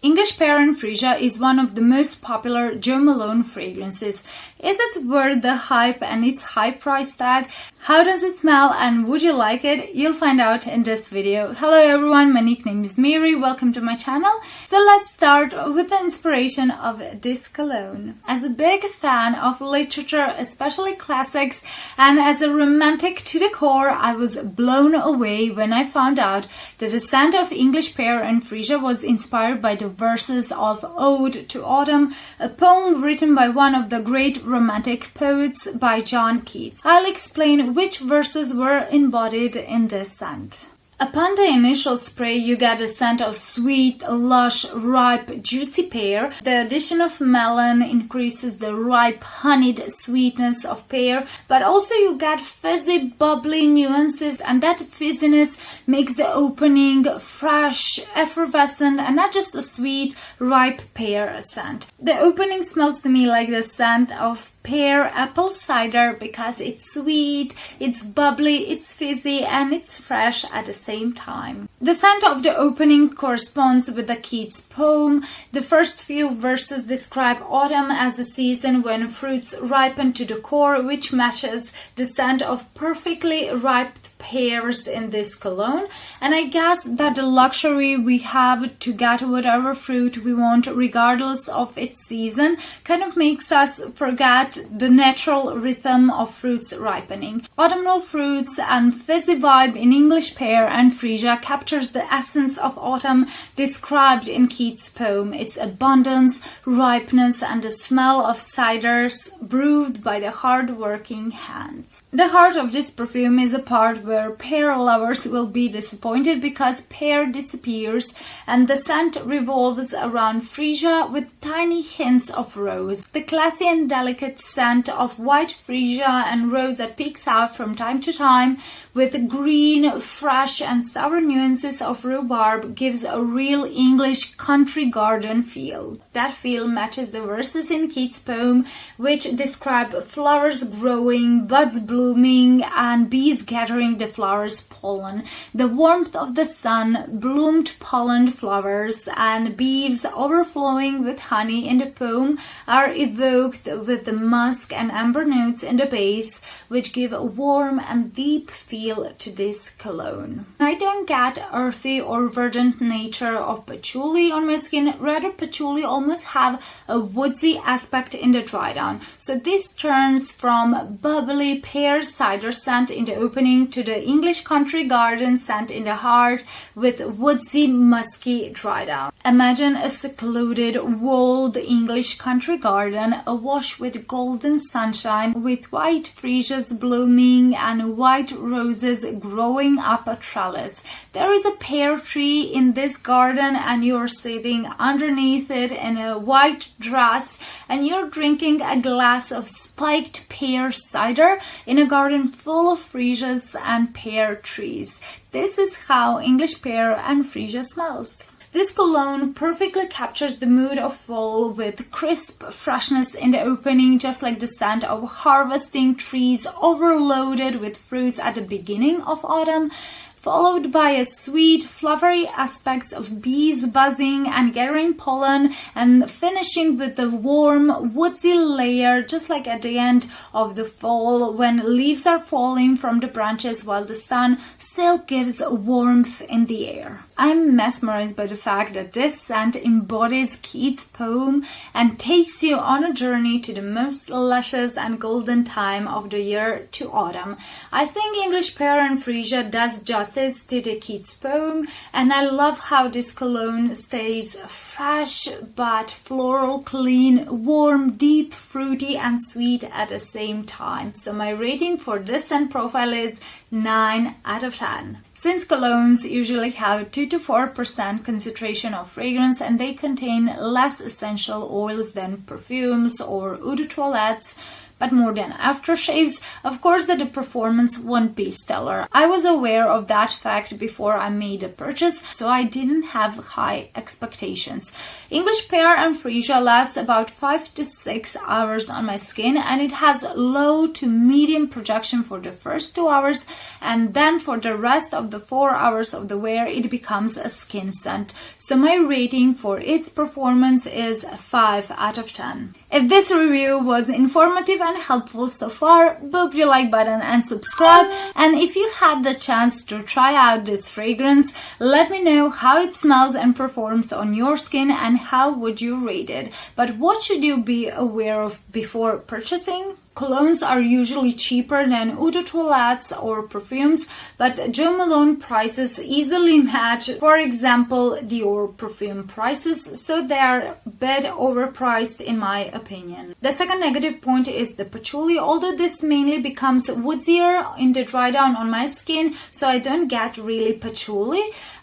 English PEAR FREESIA is one of the most popular Jo Malone fragrances. Is it worth the hype and its high price tag? How does it smell and would you like it? You'll find out in this video. Hello everyone, my nickname is Miri. Welcome to my channel. So let's start with the inspiration of this cologne. As a big fan of literature, especially classics, and as a romantic to the core, I was blown away when I found out that the scent of English PEAR FREESIA was inspired by the verses of Ode to Autumn, a poem written by one of the great romantic poets by John Keats. I'll explain which verses were embodied in this scent. Upon the initial spray, you get a scent of sweet, lush, ripe, juicy pear. The addition of melon increases the ripe, honeyed sweetness of pear, but also you get fizzy, bubbly nuances, and that fizziness makes the opening fresh, effervescent, and not just a sweet, ripe pear scent. The opening smells to me like the scent of pear apple cider because it's sweet, it's bubbly, it's fizzy, and it's fresh at the same time. The scent of the opening corresponds with the Keats poem. The first few verses describe autumn as a season when fruits ripen to the core, which matches the scent of perfectly ripe pears in this cologne. And I guess that the luxury we have to get whatever fruit we want regardless of its season kind of makes us forget the natural rhythm of fruits ripening. Autumnal fruits and fizzy vibe in English PEAR FREESIA captures the essence of autumn described in Keats' poem, its abundance, ripeness, and the smell of ciders brewed by the hard-working hands. The heart of this perfume is a part where pear lovers will be disappointed because pear disappears and the scent revolves around freesia with tiny hints of rose. The classy and delicate scent of white freesia and rose that peeks out from time to time with green, fresh and sour nuances of rhubarb gives a real English country garden feel. That feel matches the verses in Keats' poem which describe flowers growing, buds blooming and bees gathering the flowers' pollen. The warmth of the sun, bloomed pollen flowers and bees overflowing with honey in the poem are evoked with the musk and amber notes in the base which give a warm and deep feel to this cologne. I don't get earthy or verdant nature of patchouli on my skin, rather patchouli almost have a woodsy aspect in the dry down. So this turns from bubbly pear cider scent in the opening to the English country garden scent in the heart with woodsy musky dry down. Imagine a secluded walled English country garden awash with golden sunshine with white freesias blooming and white roses growing up a trellis. There is a pear tree in this garden and you're sitting underneath it in a white dress and you're drinking a glass of spiked pear cider in a garden full of freesias and pear trees. This is how English PEAR FREESIA smells. This cologne perfectly captures the mood of fall with crisp freshness in the opening, just like the scent of harvesting trees overloaded with fruits at the beginning of autumn, followed by a sweet, flowery aspects of bees buzzing and gathering pollen, and finishing with the warm, woodsy layer, just like at the end of the fall when leaves are falling from the branches while the sun still gives warmth in the air. I'm mesmerized by the fact that this scent embodies Keats' poem and takes you on a journey to the most luscious and golden time of the year, to autumn. I think English PEAR FREESIA does justice to the Keats poem, and I love how this cologne stays fresh but floral, clean, warm, deep, fruity and sweet at the same time. So my rating for this scent profile is 9 out of 10. Since colognes usually have 2 to 4% concentration of fragrance and they contain less essential oils than perfumes or eau de toilettes, but more than aftershaves, of course that the performance won't be stellar. I was aware of that fact before I made a purchase, so I didn't have high expectations. English Pear and Freesia lasts about 5 to 6 hours on my skin, and it has low to medium projection for the first 2 hours, and then for the rest of the 4 hours of the wear it becomes a skin scent. So my rating for its performance is 5 out of 10. If this review was informative and helpful so far, boop the like button and subscribe. And if you had the chance to try out this fragrance, let me know how it smells and performs on your skin and how would you rate it. But what should you be aware of before purchasing? Colognes are usually cheaper than eau de toilettes or perfumes, but Jo Malone prices easily match, for example, Dior perfume prices, so they are a bit overpriced in my opinion. The second negative point is the patchouli. Although this mainly becomes woodier in the dry down on my skin, so I don't get really patchouli.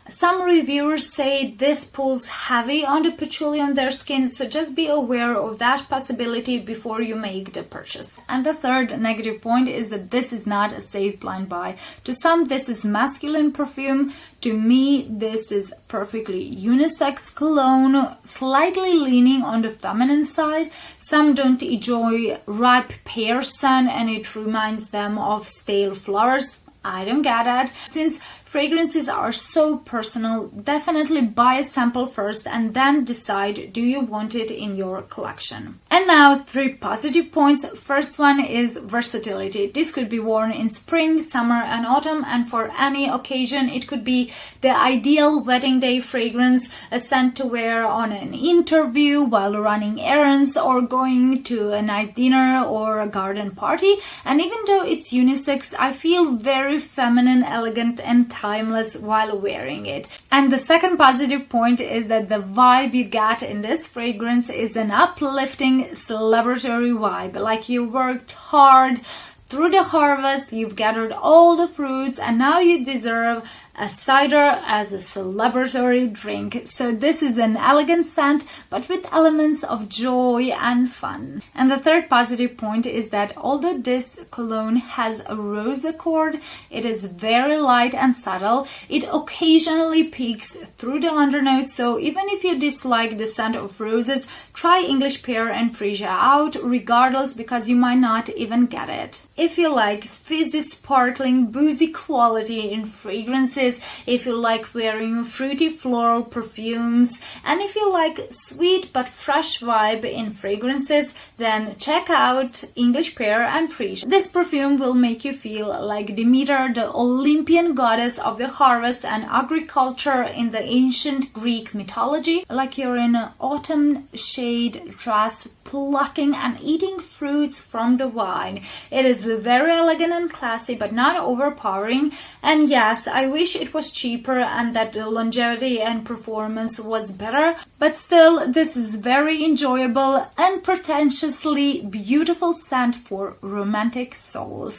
Some reviewers say this pulls heavy on the patchouli on their skin, so just be aware of that possibility before you make the purchase. And the third negative point is that this is not a safe blind buy. To some, this is masculine perfume. To me, this is perfectly unisex cologne, slightly leaning on the feminine side. Some don't enjoy ripe pear scent and it reminds them of stale flowers. I don't get it. Since fragrances are so personal, definitely buy a sample first and then decide do you want it in your collection. And now 3 positive points. First one is versatility. This could be worn in spring, summer and autumn, and for any occasion. It could be the ideal wedding day fragrance, a scent to wear on an interview, while running errands, or going to a nice dinner or a garden party. And even though it's unisex, I feel very feminine, elegant and timeless while wearing it. And the second positive point is that the vibe you get in this fragrance is an uplifting celebratory vibe, like you worked hard through the harvest, you've gathered all the fruits, and now you deserve a cider as a celebratory drink. So this is an elegant scent, but with elements of joy and fun. And the third positive point is that although this cologne has a rose accord, it is very light and subtle. It occasionally peeks through the undernotes, so even if you dislike the scent of roses, try English Pear and Freesia out regardless, because you might not even get it. If you like fizzy, sparkling, boozy quality in fragrances, if you like wearing fruity floral perfumes, and if you like sweet but fresh vibe in fragrances, then check out English Pear and Freesia. This perfume will make you feel like Demeter, the Olympian goddess of the harvest and agriculture in the ancient Greek mythology, like you're in an autumn shade dress plucking and eating fruits from the vine. It is very elegant and classy, but not overpowering. And yes, I wish it was cheaper and that the longevity and performance was better, but still, this is very enjoyable and pretentiously beautiful scent for romantic souls.